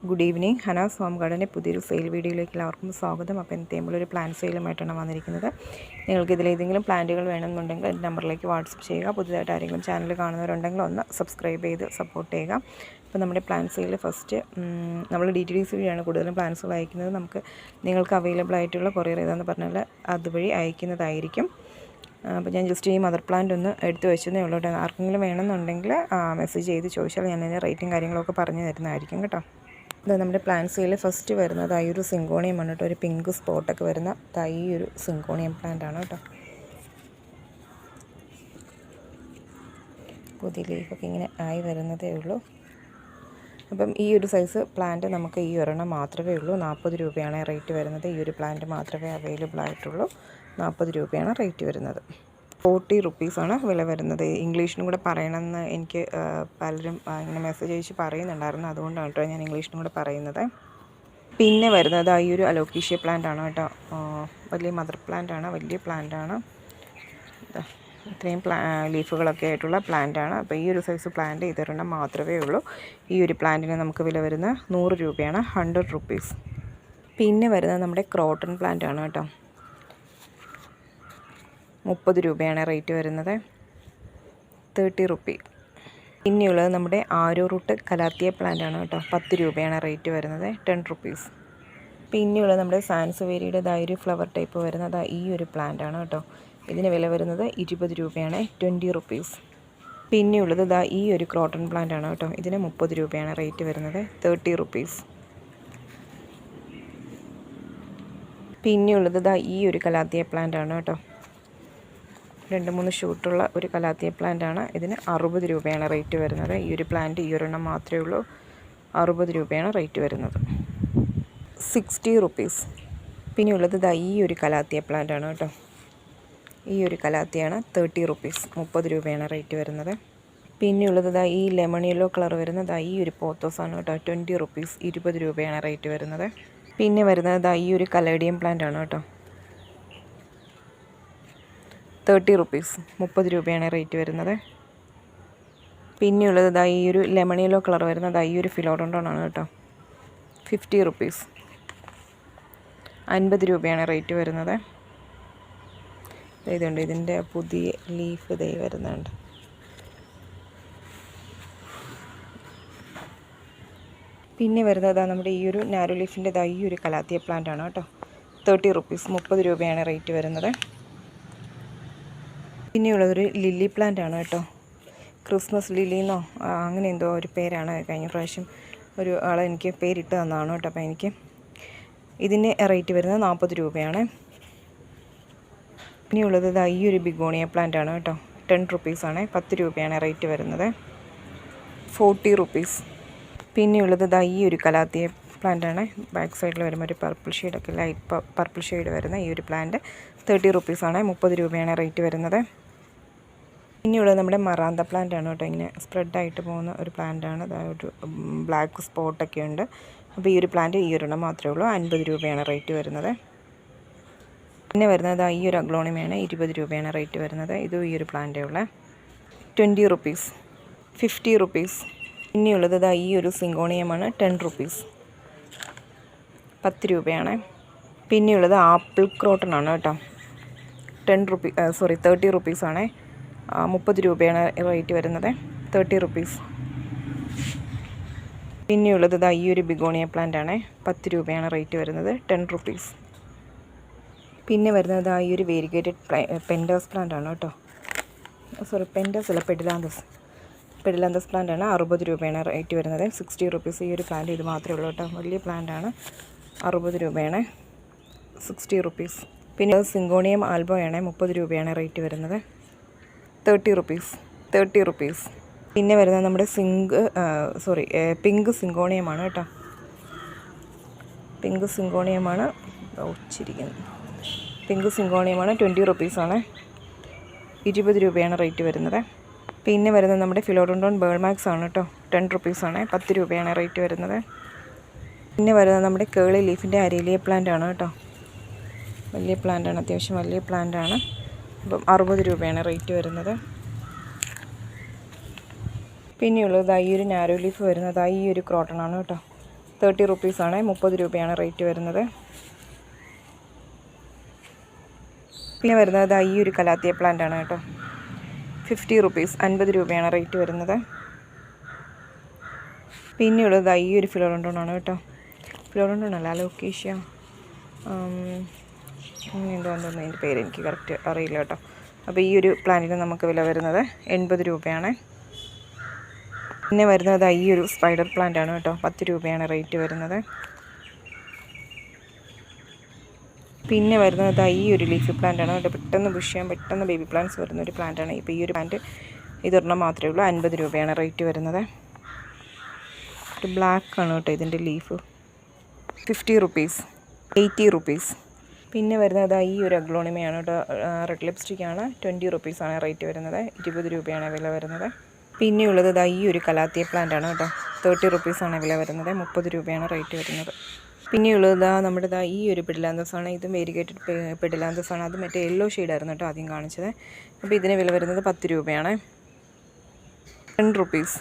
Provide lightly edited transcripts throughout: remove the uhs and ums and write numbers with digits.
Good evening. Hanas home ഗാർഡൻ്റെ പുതിയൊരു sale വീഡിയോയിലേക്ക് എല്ലാവർക്കും സ്വാഗതം. അപ്പോൾ ഇന്നത്തെ നമ്മളൊരു പ്ലാന്റ് സെയിലുമായിട്ടാണ് വന്നിരിക്കുന്നത്. നിങ്ങൾക്ക് ഇതിലേതെങ്കിലും പ്ലാന്റുകൾ വേണമെന്നുണ്ടെങ്കിൽ എൻ്റെ നമ്പറിലേക്ക് വാട്സപ്പ് ചെയ്യുക. പുതിയതായിട്ട് ആരെങ്കിലും ചാനൽ കാണുന്നവരുണ്ടെങ്കിൽ ഒന്ന് സബ്സ്ക്രൈബ് ചെയ്ത് സപ്പോർട്ട് ചെയ്യുക. അപ്പോൾ നമ്മുടെ പ്ലാന്റ് സെയിൽ ഫസ്റ്റ് നമ്മൾ DTDC വഴിയാണ് കൂടുതലും പ്ലാന്റ്സുകൾ അയക്കുന്നത്. നിങ്ങൾക്ക് അവൈലബിൾ ആയിട്ടുള്ള കൊറിയർ ഏതാണെന്ന് പറഞ്ഞാൽ അതുവഴി അയക്കുന്നതായിരിക്കും. അപ്പോൾ ഞാൻ ജസ്റ്റ് ഈ മദർ പ്ലാന്റ് ഒന്ന് എടുത്ത് വെച്ചതേ ഉള്ളൂ കേട്ടോ. ആർക്കെങ്കിലും വേണമെന്നുണ്ടെങ്കിൽ മെസ്സേജ് ചെയ്ത് ചോദിച്ചാൽ ഞാൻ അതിൻ്റെ റേറ്റും കാര്യങ്ങളൊക്കെ പറഞ്ഞു തരുന്നതായിരിക്കും കേട്ടോ. ഇത് നമ്മുടെ പ്ലാന്റ്സിൽ ഫസ്റ്റ് വരുന്നത് ഈ ഒരു സിങ്കോണിയമാണ് കേട്ടോ. ഒരു പിങ്ക് സ്പോട്ടൊക്കെ വരുന്ന ഈ ഒരു സിങ്കോണിയം പ്ലാന്റ് ആണ് കേട്ടോ. പുതിയ ലീഫൊക്കെ ഇങ്ങനെ ആയി വരുന്നതേ ഉള്ളൂ. അപ്പം ഈ ഒരു സൈസ് പ്ലാന്റ് നമുക്ക് ഈ ഒരെണ്ണം മാത്രമേ ഉള്ളൂ. 40 രൂപയാണ് റേറ്റ് വരുന്നത്. ഈ ഒരു പ്ലാന്റ് മാത്രമേ അവൈലബിൾ ആയിട്ടുള്ളൂ. 40 രൂപയാണ് റേറ്റ് വരുന്നത്. 40 റുപ്പീസാണ് വില വരുന്നത്. ഇംഗ്ലീഷിനും കൂടെ പറയണമെന്ന് എനിക്ക് പലരും ഇങ്ങനെ മെസ്സേജ് അയച്ച് പറയുന്നുണ്ടായിരുന്നു. അതുകൊണ്ടാണ് കേട്ടോ ഞാൻ ഇംഗ്ലീഷിനും കൂടെ പറയുന്നത്. പിന്നെ വരുന്നത് ഈ ഒരു അലോക്കേഷ്യ പ്ലാന്റ് ആണ് കേട്ടോ. വലിയ മദർ പ്ലാന്റ് ആണ്, വലിയ പ്ലാന്റ് ആണ്. ഇത്രയും ലീഫുകളൊക്കെ ആയിട്ടുള്ള പ്ലാന്റ് ആണ്. അപ്പോൾ ഈ ഒരു സൈസ് പ്ലാന്റ് ഇതൊരെണ്ണം മാത്രമേ ഉള്ളൂ. ഈ ഒരു പ്ലാന്റിന് നമുക്ക് വില വരുന്നത് 100 രൂപയാണ്, 100 റുപ്പീസ്. പിന്നെ വരുന്നത് നമ്മുടെ ക്രോട്ടൺ പ്ലാന്റ് ആണ് കേട്ടോ. 30 രൂപയാണ് റേറ്റ് വരുന്നത്, 30 റുപ്പി. പിന്നെയുള്ളത് നമ്മുടെ ആരോ റൂട്ട് കലാത്തിയ പ്ലാന്റ് ആണ് കേട്ടോ. 10 രൂപയാണ് റേറ്റ് വരുന്നത്, 10 റുപ്പീസ്. പിന്നെയുള്ളത് നമ്മുടെ സാൻസവേരിയുടെ ഒരു ഫ്ലവർ ടൈപ്പ് വരുന്നത് ഈ ഒരു പ്ലാന്റ് ആണ് കേട്ടോ. ഇതിന് വില വരുന്നത് 20 രൂപയാണ്, 20 റുപ്പീസ്. പിന്നെയുള്ളത് ഈ ഒരു ക്രോട്ടൺ പ്ലാന്റ് ആണ് കേട്ടോ. ഇതിന് 30 രൂപയാണ് റേറ്റ് വരുന്നത്, 30 റുപ്പീസ്. പിന്നെയുള്ളത് ഈ ഒരു കലാത്തിയ പ്ലാന്റ് ആണ് കേട്ടോ. 2-3 ഷൂട്ടുള്ള ഒരു കലാത്തിയ പ്ലാന്റ് ആണ്. ഇതിന് 60 രൂപയാണ് റേറ്റ് വരുന്നത്. ഈ ഒരു പ്ലാന്റ് ഈ ഒരെണ്ണം മാത്രമേ ഉള്ളൂ. 60 രൂപയാണ് റേറ്റ് വരുന്നത്, 60 റുപ്പീസ്. പിന്നെയുള്ളത് ഈ ഒരു കലാത്തിയ പ്ലാന്റ് ആണ് കേട്ടോ. ഈ ഒരു കലാത്തിയാണ് 30 റുപ്പീസ്, 30 രൂപയാണ് റേറ്റ് വരുന്നത്. പിന്നെയുള്ളത് ഈ ലെമൺ യെല്ലോ കളർ വരുന്നത് ഈ ഒരു പോത്തോസാണ് കേട്ടോ. 20 റുപ്പീസ്, 20 രൂപയാണ് റേറ്റ് വരുന്നത്. പിന്നെ വരുന്നത് ഈ ഒരു കലേഡിയം പ്ലാന്റ് ആണ് കേട്ടോ. 30 റുപ്പീസ്, 30 രൂപയാണ് റേറ്റ് വരുന്നത്. പിന്നെയുള്ളത് ഈ ഒരു ലെമൺ യെല്ലോ കളർ വരുന്നത് ഈ ഒരു ഫിലോഡോണ്ടോൺ ആണ് കേട്ടോ. 50 റുപ്പീസ്, 50 രൂപയാണ് റേറ്റ് വരുന്നത്. ഇതുണ്ട്, ഇതിൻ്റെ പുതിയ ലീഫ് വരുന്നുണ്ട്. പിന്നെ വരുന്നത് നമ്മുടെ ഈ ഒരു നാരോ ലീഫിൻ്റെ ഈ ഒരു കലാത്തിയ പ്ലാന്റ് ആണ് കേട്ടോ. 30 റുപ്പീസ്, 30 രൂപയാണ് റേറ്റ് വരുന്നത്. പിന്നെയുള്ളതൊരു ലില്ലി പ്ലാന്റ് ആണ് കേട്ടോ. ക്രിസ്മസ് ലില്ലിന്നോ അങ്ങനെ എന്തോ ഒരു പേരാണ്. കഴിഞ്ഞ പ്രാവശ്യം ഒരു ആൾ എനിക്ക് പേരിട്ട് തന്നതാണ് കേട്ടോ. അപ്പോൾ എനിക്ക് ഇതിന് റേറ്റ് വരുന്നത് 40 രൂപയാണ്. പിന്നെയുള്ളത് ഈ ഒരു ബിഗോണിയ പ്ലാന്റ് ആണ് കേട്ടോ. 10 റുപ്പീസാണ്, 10 രൂപയാണ് റേറ്റ് വരുന്നത്, 40 റുപ്പീസ്. പിന്നെയുള്ളത് ഈ ഒരു കലാത്തിയ പ്ലാന്റ് ആണ്. ബാക്ക് സൈഡിൽ വരുമ്പോൾ ഒരു പർപ്പിൾ ഷെയ്ഡൊക്കെ ലൈറ്റ് പർപ്പിൾ ഷെയ്ഡ് വരുന്ന ഈ ഒരു പ്ലാന്റ് 30 റുപ്പീസാണ്, 30 രൂപയാണ് റേറ്റ് വരുന്നത്. പിന്നെയുള്ളത് നമ്മുടെ മറാന്ത പ്ലാന്റ് ആണ് കേട്ടോ. ഇങ്ങനെ സ്പ്രെഡായിട്ട് പോകുന്ന ഒരു പ്ലാന്റ് ആണ്. ഒരു ബ്ലാക്ക് സ്പോട്ടൊക്കെ ഉണ്ട്. അപ്പോൾ ഈ ഒരു പ്ലാന്റ് ഈ ഒരെണ്ണം മാത്രമേ ഉള്ളൂ, 50 രൂപയാണ് റേറ്റ് വരുന്നത്. പിന്നെ വരുന്നത് ഈ ഒരു അഗ്ലോണിമയാണ്, 20 രൂപയാണ് റേറ്റ് വരുന്നത്. ഇതും ഈ ഒരു പ്ലാന്റേ ഉള്ള 20 റുപ്പീസ്, 50 റുപ്പീസ്. പിന്നെയുള്ളത് ഈ ഒരു സിങ്കോണിയമാണ്, 10 റുപ്പീസ്, 10 രൂപയാണ്. പിന്നെയുള്ളത് ആപ്പിൾ ക്രോട്ടൺ ആണ് കേട്ടോ. 30 റുപ്പീസാണ്, 30 രൂപയാണ് റേറ്റ് വരുന്നത്, 30 റുപ്പീസ്. പിന്നെയുള്ളത് ഈ ഒരു ബിഗോണിയ പ്ലാന്റ് ആണ്, 10 രൂപയാണ് റേറ്റ് വരുന്നത്, 10 റുപ്പീസ്. പിന്നെ വരുന്നത് ഈ ഒരു വേരിഗേറ്റഡ് പെൻഡാസ് പ്ലാന്റ് ആണ് കേട്ടോ. പെൻഡാസ് അല്ല, പെഡിലാന്തസ് പ്ലാന്റ് ആണ്. 60 രൂപയാണ് റേറ്റ് വരുന്നത്, 60 റുപ്പീസ്. ഈ ഒരു പ്ലാന്റ് ഇത് മാത്രമേ ഉള്ളൂ കേട്ടോ. വലിയ പ്ലാന്റ് ആണ്, 60 രൂപയാണ്, 60 റുപ്പീസ്. പിന്നെ സിങ്കോണിയം ആൽബോയാണ്, 30 രൂപയാണ് റേറ്റ് വരുന്നത്, 30 റുപ്പീസ്, 30 റുപ്പീസ്. പിന്നെ വരുന്നത് നമ്മുടെ പിങ്ക് സിങ്കോണിയമാണ് കേട്ടോ. പിങ്ക് സിങ്കോണിയമാണ്, പിങ്ക് സിങ്കോണിയമാണ്, 20 റുപ്പീസാണ്, 20 രൂപയാണ് റേറ്റ് വരുന്നത്. പിന്നെ വരുന്നത് നമ്മുടെ ഫിലോഡോണ്ടോൺ ബേൾമാക്സ് ആണ് കേട്ടോ. 10 റുപ്പീസാണ്, 10 രൂപയാണ് റേറ്റ് വരുന്നത്. പിന്നെ വരുന്നത് നമ്മുടെ കേളി ലീഫിൻ്റെ അരേലിയ പ്ലാന്റ് ആണ് കേട്ടോ. വലിയ പ്ലാന്റാണ്, അത്യാവശ്യം വലിയ പ്ലാന്റാണ്. അപ്പം 60 രൂപയാണ് റേറ്റ് വരുന്നത്. പിന്നെയുള്ളത് ഈ ഒരു നാരോ ലീഫ് വരുന്നത് ഈ ഒരു ക്രോട്ടൺ ആണ് കേട്ടോ. 30 റുപ്പീസാണ്, 30 രൂപയാണ് റേറ്റ് വരുന്നത്. പിന്നെ വരുന്നത് ഈ ഒരു കലാത്തിയ പ്ലാന്റ് ആണ് കേട്ടോ. 50 റുപ്പീസ്, 50 രൂപയാണ് റേറ്റ് വരുന്നത്. പിന്നെയുള്ളത് ഈ ഒരു ഫിലോഡോണ്ടോണാണ് കേട്ടോ. ഫിലോഡോണ്ടോൺ അല്ല, അലോക്കേഷ്യ എന്തോന്നു അതിൻ്റെ പേര് എനിക്ക് കറക്റ്റ് അറിയില്ല കേട്ടോ. അപ്പോൾ ഈ ഒരു പ്ലാന്റിന് നമുക്ക് വില വരുന്നത് 80 രൂപയാണ്. പിന്നെ വരുന്നത് ഈ ഒരു സ്പൈഡർ പ്ലാന്റ് ആണ് കേട്ടോ. 10 രൂപയാണ് റേറ്റ് വരുന്നത്. പിന്നെ വരുന്നത് ഈ ഒരു ലീഫി പ്ലാന്റ് ആണ് കേട്ടോ. പെട്ടെന്ന് ബുഷ് ചെയ്യാൻ, പെട്ടെന്ന് ബേബി പ്ലാന്റ്സ് വരുന്ന ഒരു പ്ലാന്റ് ആണ്. ഇപ്പോൾ ഈ ഒരു പ്ലാന്റ് ഇതൊരെണ്ണം മാത്രമേ ഉള്ളൂ. 50 രൂപയാണ് റേറ്റ് വരുന്നത്. ഒരു ബ്ലാക്ക് ആണ് കേട്ടോ ഇതിൻ്റെ ലീഫ്. 50 rupees, 80 rupees. പിന്നെ വരുന്നത് ഈ ഒരു അഗ്ലോണിമയാണ് കേട്ടോ. റെഡ് ലിപ്സ്റ്റിക് ആണ്. 20 റുപ്പീസാണ് റേറ്റ് വരുന്നത്. 20 രൂപയാണ് വില വരുന്നത്. പിന്നെയുള്ളത് ഈ ഒരു കലാത്തിയ പ്ലാന്റ് ആണ് കേട്ടോ. 30 റുപ്പീസാണ് വില വരുന്നത്. 30 രൂപയാണ് റേറ്റ് വരുന്നത്. പിന്നെയുള്ളത് നമ്മുടെ ഈ ഒരു പെഡിലാന്തസ് ആണ്. ഇതും വേരിഗേറ്റഡ് പെഡിലാന്തസ് ആണ്. അത് മറ്റേ യെല്ലോ ഷെയ്ഡായിരുന്നു കേട്ടോ ആദ്യം കാണിച്ചത്. അപ്പോൾ ഇതിന് വില വരുന്നത് 10 രൂപയാണ്, 10 റുപ്പീസ്.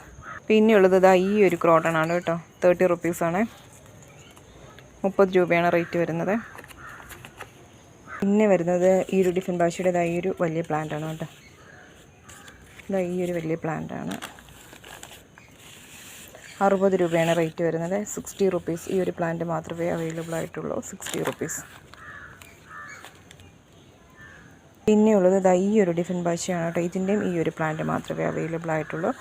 പിന്നെയുള്ളത് ഈ ഒരു ക്രോട്ടൺ ആണ് കേട്ടോ. 30 റുപ്പീസാണ്, 30 രൂപയാണ് റേറ്റ് വരുന്നത്. പിന്നെ വരുന്നത് ഈ ഒരു ഡിഫൻ ബാഷിയുടെ ഈ ഒരു വലിയ പ്ലാന്റ് ആണ് കേട്ടോ. ഈ ഒരു വലിയ പ്ലാന്റ് ആണ്. 60 രൂപയാണ് റേറ്റ് വരുന്നത്. 60 റുപ്പീസ്. ഈ ഒരു പ്ലാന്റ് മാത്രമേ അവൈലബിൾ ആയിട്ടുള്ളൂ. 60 റുപ്പീസ്. പിന്നെയുള്ളത് ഈ ഒരു ഡിഫൻ ബാഷിയാണ് കേട്ടോ. ഇതിൻ്റെയും ഈ ഒരു പ്ലാന്റ് മാത്രമേ അവൈലബിൾ ആയിട്ടുള്ളൂ.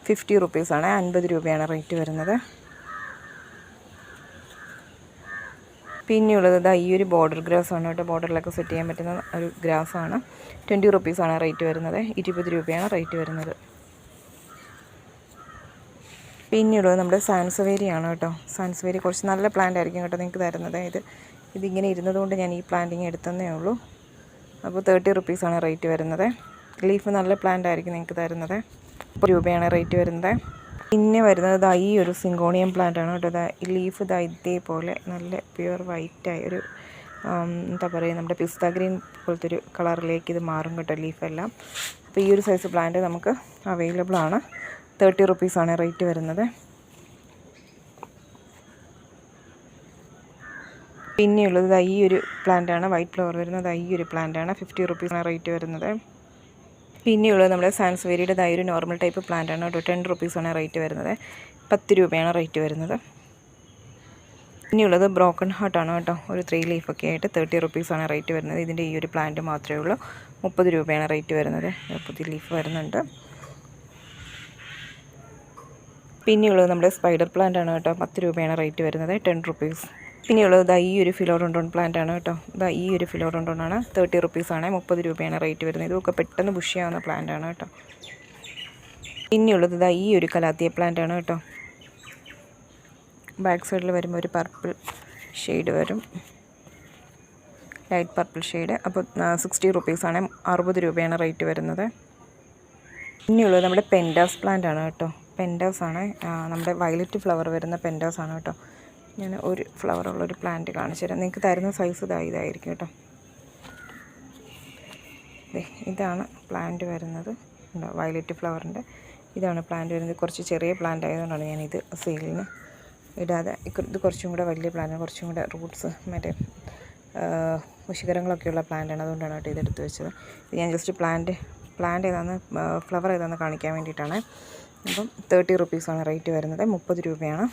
50 റുപ്പീസാണ്, 50 രൂപയാണ് റേറ്റ് വരുന്നത്. പിന്നെയുള്ളത് ഈ ഒരു ബോർഡർ ഗ്രാസ് ആണ് കേട്ടോ. ബോർഡറിലൊക്കെ സെറ്റ് ചെയ്യാൻ പറ്റുന്ന ഒരു ഗ്രാസാണ്. 20 റുപ്പീസാണ് റേറ്റ് വരുന്നത്. 20 രൂപയാണ് റേറ്റ് വരുന്നത്. പിന്നെയുള്ളത് നമ്മുടെ സാൻസവേരിയാണ് കേട്ടോ. സാൻസവേരി കുറച്ച് നല്ല പ്ലാന്റ് ആയിരിക്കും കേട്ടോ നിങ്ങൾക്ക് തരുന്നത്. ഇതിങ്ങനെ ഇരുന്നതുകൊണ്ട് ഞാൻ ഈ പ്ലാന്റിങ് എടുത്തതേ ഉള്ളൂ. അപ്പോൾ 30 റുപ്പീസാണ് റേറ്റ് വരുന്നത്. ലീഫ് നല്ല പ്ലാന്റ് ആയിരിക്കും നിങ്ങൾക്ക് തരുന്നത്. 30 രൂപയാണ് റേറ്റ് വരുന്നത്. പിന്നെ വരുന്നത് ഈ ഒരു സിങ്കോണിയം പ്ലാന്റ് ആണ് കേട്ടോ. ഈ ലീഫ് ഇതേപോലെ നല്ല പ്യുവർ വൈറ്റായി ഒരു എന്താ പറയുക, നമ്മുടെ പിസ്ത ഗ്രീൻ പോലത്തെ ഒരു കളറിലേക്ക് ഇത് മാറും കേട്ടോ ലീഫെല്ലാം. അപ്പോൾ ഈ ഒരു സൈസ് പ്ലാന്റ് നമുക്ക് അവൈലബിൾ ആണ്. 30 റുപ്പീസാണ് റേറ്റ് വരുന്നത്. പിന്നെയുള്ളത് ഈ ഒരു പ്ലാന്റ് ആണ്. വൈറ്റ് ഫ്ലവർ വരുന്നത് ഈ ഒരു പ്ലാന്റ് ആണ്. 50 റുപ്പീസാണ് റേറ്റ് വരുന്നത്. പിന്നെയുള്ളത് നമ്മുടെ സാൻസ്വേരിയുടെ ഒരു നോർമൽ ടൈപ്പ് പ്ലാന്റ് ആണ് കേട്ടോ. 10 റുപ്പീസാണ് റേറ്റ് വരുന്നത്. 10 രൂപയാണ് റേറ്റ് വരുന്നത്. പിന്നെയുള്ളത് ബ്രോക്കൺ ഹാർട്ടാണ് കേട്ടോ. ഒരു 3 ലീഫൊക്കെ ആയിട്ട് 30 റുപ്പീസാണ് റേറ്റ് വരുന്നത്. ഇതിൻ്റെ ഈ ഒരു പ്ലാന്റ് മാത്രമേ ഉള്ളൂ. 30 രൂപയാണ് റേറ്റ് വരുന്നത്. പുതിയ ലീഫ് വരുന്നുണ്ട്. പിന്നെയുള്ളത് നമ്മുടെ സ്പൈഡർ പ്ലാന്റ് ആണ് കേട്ടോ. 10 രൂപയാണ് റേറ്റ് വരുന്നത്. 10 റുപ്പീസ്. പിന്നെയുള്ളത് ഈ ഒരു ഫിലോഡോണ്ടോൺ പ്ലാന്റ് ആണ് കേട്ടോ. ഈ ഒരു ഫിലോഡോണ്ടോൺ ആണ്. 30 റുപ്പീസാണ്, 30 രൂപയാണ് റേറ്റ് വരുന്നത്. ഇതൊക്കെ പെട്ടെന്ന് ബുഷ് ചെയ്യാവുന്ന പ്ലാന്റ് ആണ് കേട്ടോ. പിന്നെയുള്ളത് ഈ ഒരു കലാത്തിയ പ്ലാന്റ് ആണ് കേട്ടോ. ബാക്ക് സൈഡിൽ വരുമ്പോൾ ഒരു പർപ്പിൾ ഷെയ്ഡ് വരും, ലൈറ്റ് പർപ്പിൾ ഷെയ്ഡ്. അപ്പോൾ 60 റുപ്പീസാണ്, 60 രൂപയാണ് റേറ്റ് വരുന്നത്. പിന്നെയുള്ളത് നമ്മുടെ പെൻഡാസ് പ്ലാന്റ് ആണ് കേട്ടോ. പെൻഡാസ് ആണ്, നമ്മുടെ വയലറ്റ് ഫ്ലവർ വരുന്ന പെൻഡാസ് ആണ് കേട്ടോ. ഞാൻ ഒരു ഫ്ലവറുള്ളൊരു പ്ലാന്റ് കാണിച്ചു തരാം. നിങ്ങൾക്ക് തരുന്ന സൈസ് ഇതായിരിക്കും കേട്ടോ. ഇതാണ് പ്ലാന്റ് വരുന്നത്. വയലറ്റ് ഫ്ലവറിൻ്റെ ഇതാണ് പ്ലാന്റ് വരുന്നത്. കുറച്ച് ചെറിയ പ്ലാന്റ് ആയതുകൊണ്ടാണ് ഞാനിത് സെയിലിന് ഇടാതെ. ഇത് കുറച്ചും കൂടെ വലിയ പ്ലാന്റ്, കുറച്ചും കൂടെ റൂട്ട്സ് മറ്റേ ശിഖരങ്ങളൊക്കെയുള്ള പ്ലാന്റാണ്. അതുകൊണ്ടാണ് കേട്ടോ ഇതെടുത്ത് വെച്ചത്. ഇത് ഞാൻ ജസ്റ്റ് പ്ലാന്റ് ഏതാണെന്ന് ഫ്ലവർ ഏതാണെന്ന് കാണിക്കാൻ വേണ്ടിയിട്ടാണ്. അപ്പം 30 റുപ്പീസാണ് റേറ്റ് വരുന്നത്. 30 രൂപയാണ്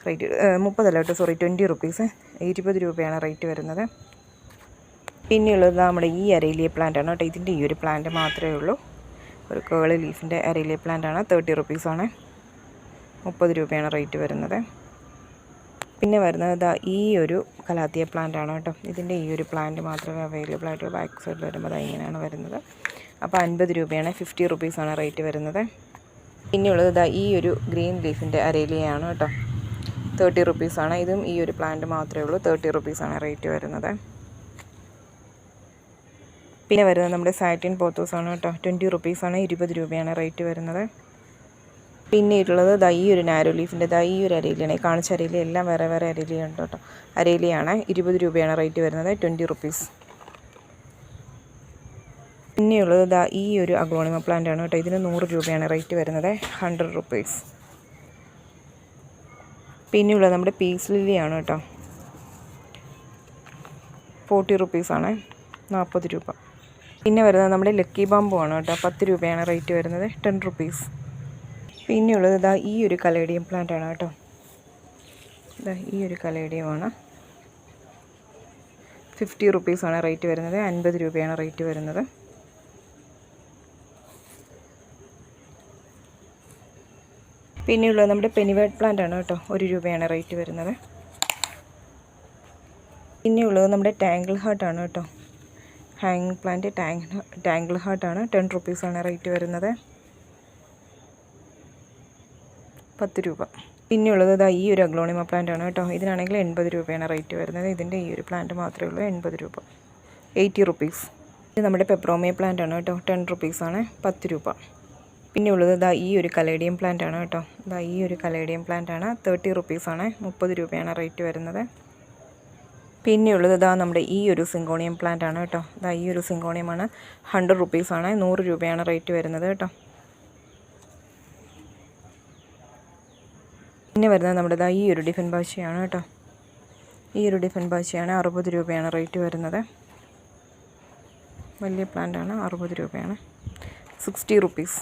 റേറ്റ്. 30 അല്ല കേട്ടോ, സോറി, 20 റുപ്പീസ്. 20 രൂപയാണ് റേറ്റ് വരുന്നത്. പിന്നെയുള്ളത് നമ്മുടെ ഈ അരേലിയ പ്ലാന്റ് ആണ് കേട്ടോ. ഇതിൻ്റെ ഈ ഒരു പ്ലാന്റ് മാത്രമേ ഉള്ളൂ. ഒരു കേളി ലീഫിൻ്റെ അരേലിയ പ്ലാന്റ് ആണ്. 30 റുപ്പീസാണ്, 30 രൂപയാണ് റേറ്റ് വരുന്നത്. പിന്നെ വരുന്നത് ഈ ഒരു കലാത്തിയ പ്ലാന്റ് ആണ് കേട്ടോ. ഇതിൻ്റെ ഈ ഒരു പ്ലാന്റ് മാത്രമേ അവൈലബിൾ ആയിട്ടുള്ളൂ. ബാക്ക് സൈഡിൽ വരുമ്പോൾ ഇങ്ങനെയാണ് വരുന്നത്. അപ്പോൾ 50 രൂപയാണ്, 50 റുപ്പീസാണ് റേറ്റ് വരുന്നത്. പിന്നെയുള്ളത് ഈ ഒരു ഗ്രീൻ ലീഫിൻ്റെ അരേലിയാണ് കേട്ടോ. 30 റുപ്പീസാണ്. ഇതും ഈ ഒരു പ്ലാന്റ് മാത്രമേ ഉള്ളൂ. 30 റുപ്പീസാണ് റേറ്റ് വരുന്നത്. പിന്നെ വരുന്നത് നമ്മുടെ സാറ്റിൻ പോത്തോസാണ് കേട്ടോ. 20 റുപ്പീസാണ്, 20 രൂപയാണ് റേറ്റ് വരുന്നത്. പിന്നെ ഉള്ളത് ഈ ഒരു നാരോ ലീഫിൻ്റെ ഈ ഒരു അരേലിയാണ്. കാണിച്ച അരേലി എല്ലാം വേറെ വേറെ അരേലിയുണ്ട് കേട്ടോ. അരേലിയാണ്. 20 രൂപയാണ് റേറ്റ് വരുന്നത്. 20 റുപ്പീസ്. പിന്നെയുള്ളത് ഈ ഒരു അഗ്ലോണിമ പ്ലാന്റ് ആണ് കേട്ടോ. ഇതിന് 100 രൂപയാണ് റേറ്റ് വരുന്നത്. 100 റുപ്പീസ്. പിന്നെയുള്ളത് നമ്മുടെ പീസ് ലില്ലിയാണ് കേട്ടോ. 40 റുപ്പീസാണ്, 40 രൂപ. പിന്നെ വരുന്നത് നമ്മുടെ ലക്കി ബാമ്പു ആണ് കേട്ടോ. 10 രൂപയാണ് റേറ്റ് വരുന്നത്, 10 റുപ്പീസ്. പിന്നെയുള്ളത് ഇതാ ഈ ഒരു കലേഡിയം പ്ലാന്റ് ആണ് കേട്ടോ. ഇതാ ഈ ഒരു കലേഡിയമാണ്. 50 റുപ്പീസാണ് റേറ്റ് വരുന്നത്, 50 രൂപയാണ് റേറ്റ് വരുന്നത്. പിന്നെയുള്ളത് നമ്മുടെ പെനിവേർഡ് പ്ലാന്റ് ആണ് കേട്ടോ. 1 രൂപയാണ് റേറ്റ് വരുന്നത്. പിന്നെയുള്ളത് നമ്മുടെ ടാങ്കിൾ ഹാർട്ടാണ് കേട്ടോ. ഹാങ്ങിങ് പ്ലാന്റ് ടാങ്കിൾ ഹാർട്ടാണ്. 10 റുപ്പീസാണ് റേറ്റ് വരുന്നത്, 10 രൂപ. പിന്നെയുള്ളത് ഇതാ ഈ ഒരു അഗ്ലോണിമ പ്ലാന്റ് ആണ് കേട്ടോ. ഇതിനാണെങ്കിൽ 80 രൂപയാണ് റേറ്റ് വരുന്നത്. ഇതിൻ്റെ ഈ ഒരു പ്ലാന്റ് മാത്രമേ ഉള്ളൂ, 80 രൂപ, 80 റുപ്പീസ്. ഇത് നമ്മുടെ പെപ്രോമിയ പ്ലാന്റ് ആണ് കേട്ടോ. 10 റുപ്പീസാണ്, 10 രൂപ. പിന്നെയുള്ളത് ഇതാ ഈ ഒരു കലേഡിയം പ്ലാന്റ് ആണ് കേട്ടോ. ഇതാ ഈ ഒരു കലേഡിയം പ്ലാന്റ് ആണ്, 30 റുപ്പീസാണ്, 30 രൂപയാണ് റേറ്റ് വരുന്നത്. പിന്നെയുള്ളത് ഇതാ നമ്മുടെ ഈ ഒരു സിങ്കോണിയം പ്ലാന്റ് ആണ് കേട്ടോ. ഇതാ ഈ ഒരു സിങ്കോണിയമാണ്, 100 റുപ്പീസാണ്, 100 രൂപയാണ് റേറ്റ് വരുന്നത് കേട്ടോ. പിന്നെ വരുന്നത് നമ്മുടെ ഇതാ ഈ ഒരു ഡിഫൻ ബാച്ചിയാണ് കേട്ടോ. ഈ ഒരു ഡിഫൻ ബാച്ചിയാണ്, 60 രൂപയാണ് റേറ്റ് വരുന്നത്. വലിയ പ്ലാന്റ് ആണ്, 60 രൂപയാണ്, 60 റുപ്പീസ്.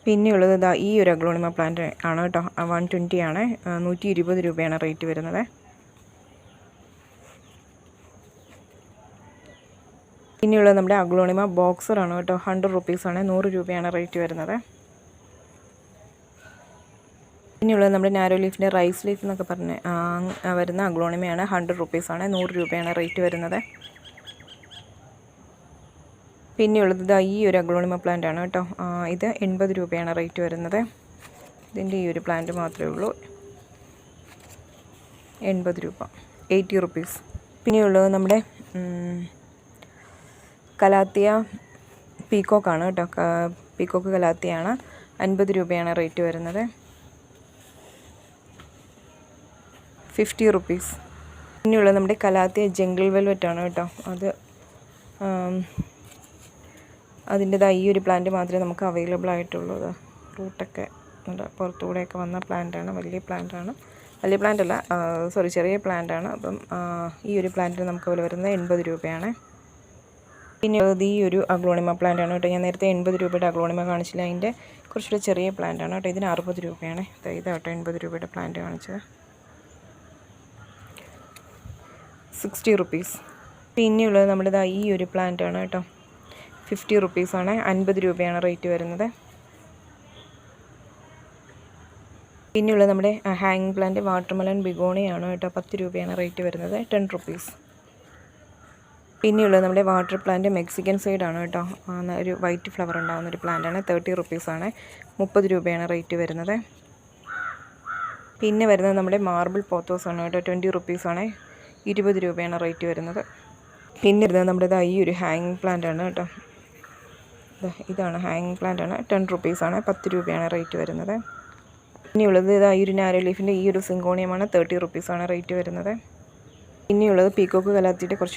പിന്നെയുള്ളത് ഇതാ ഈ ഒരു അഗ്ലോണിമ പ്ലാന്റ് ആണ് കേട്ടോ. 120 ആണ്, 120 രൂപയാണ് റേറ്റ് വരുന്നത്. പിന്നെയുള്ളത് നമ്മുടെ അഗ്ലോണിമ ബോക്സർ ആണ് കേട്ടോ. 100 റുപ്പീസാണ്, 100 രൂപയാണ് റേറ്റ് വരുന്നത്. പിന്നെയുള്ളത് നമ്മുടെ നാരോ ലീഫിൻ്റെ റൈസ് ലീഫ് എന്നൊക്കെ പറഞ്ഞ് വരുന്ന അഗ്ലോണിമയാണ്. 100 റുപ്പീസാണ്, 100 രൂപയാണ് റേറ്റ് വരുന്നത്. പിന്നെയുള്ളത് ഇതാ ഈ ഒരു അഗ്ലോണിമ പ്ലാന്റ് ആണ് കേട്ടോ. ഇത് 80 രൂപയാണ് റേറ്റ് വരുന്നത്. ഇതിൻ്റെ ഈ ഒരു പ്ലാന്റ് മാത്രമേ ഉള്ളൂ, 80 രൂപ, 80 റുപ്പീസ്. പിന്നെയുള്ളത് നമ്മുടെ കലാത്തിയ പീക്കോക്കാണ് കേട്ടോ. പീക്കോക്ക് കലാത്തിയാണ്, 50 രൂപയാണ് റേറ്റ് വരുന്നത്, 50 റുപ്പീസ്. പിന്നെയുള്ളത് നമ്മുടെ കലാത്തിയ ജംഗിൾ വെൽവെറ്റ് ആണ് കേട്ടോ. അതിൻ്റെതായി ഈ ഒരു പ്ലാന്റ് മാത്രമേ നമുക്ക് അവൈലബിൾ ആയിട്ടുള്ളൂ. റൂട്ടൊക്കെ പുറത്തുകൂടെയൊക്കെ വന്ന പ്ലാന്റാണ്, വലിയ പ്ലാന്റാണ്, വലിയ പ്ലാന്റ് അല്ല, സോറി, ചെറിയ പ്ലാന്റാണ്. അപ്പം ഈ ഒരു പ്ലാന്റിന് നമുക്ക് വില വരുന്നത് 80 രൂപയാണ്. പിന്നെ ഈ ഒരു അഗ്ലോണിമ പ്ലാന്റ് ആണ് കേട്ടോ. ഞാൻ നേരത്തെ 80 രൂപയുടെ അഗ്ലോണിമ കാണിച്ചില്ല, അതിൻ്റെ കുറച്ചുകൂടെ ചെറിയ പ്ലാന്റ് ആണ് കേട്ടോ. ഇതിന് 60 രൂപയാണ്. ഇതാട്ടോ 80 രൂപയുടെ പ്ലാന്റ് കാണിച്ചത്, 60 റുപ്പീസ്. പിന്നെയുള്ളത് നമ്മുടെ ഈ ഒരു പ്ലാന്റ് ആണ് കേട്ടോ. 50 റുപ്പീസാണ്, 50 രൂപയാണ് റേറ്റ് വരുന്നത്. പിന്നെയുള്ളത് നമ്മുടെ ഹാങ്ങിങ് പ്ലാന്റ് വാട്ടർമെലൺ ബിഗോണിയാണ് കേട്ടോ. 10 രൂപയാണ് റേറ്റ് വരുന്നത്, 10 റുപ്പീസ്. പിന്നെയുള്ളത് നമ്മുടെ വാട്ടർ പ്ലാന്റ് മെക്സിക്കൻ സൈഡാണ് കേട്ടോ. ഒരു വൈറ്റ് ഫ്ലവർ ഉണ്ടാകുന്നൊരു പ്ലാന്റാണ്, 30 റുപ്പീസാണ്, 30 രൂപയാണ് റേറ്റ് വരുന്നത്. പിന്നെ വരുന്നത് നമ്മുടെ മാർബിൾ പോത്തോസാണ് കേട്ടോ. 20 റുപ്പീസാണ്, 20 രൂപയാണ് റേറ്റ് വരുന്നത്. പിന്നെ വരുന്നത് നമ്മുടെ ഈ ഒരു ഹാങ്ങിങ് പ്ലാന്റ് ആണ് കേട്ടോ. ഇതാണ് ഹാങ്ങിങ് പ്ലാന്റ് ആണ്, 10 റുപ്പീസാണ്, 10 രൂപയാണ് റേറ്റ് വരുന്നത്. ഇനിയുള്ളത് ഈ ഒരു നാരോ ലീഫിൻ്റെ ഈ ഒരു സിങ്കോണിയമാണ്, 30 റുപ്പീസാണ് റേറ്റ് വരുന്നത്. ഇനിയുള്ളത് പീക്കോക്ക് കലാത്തിയുടെ കുറച്ച്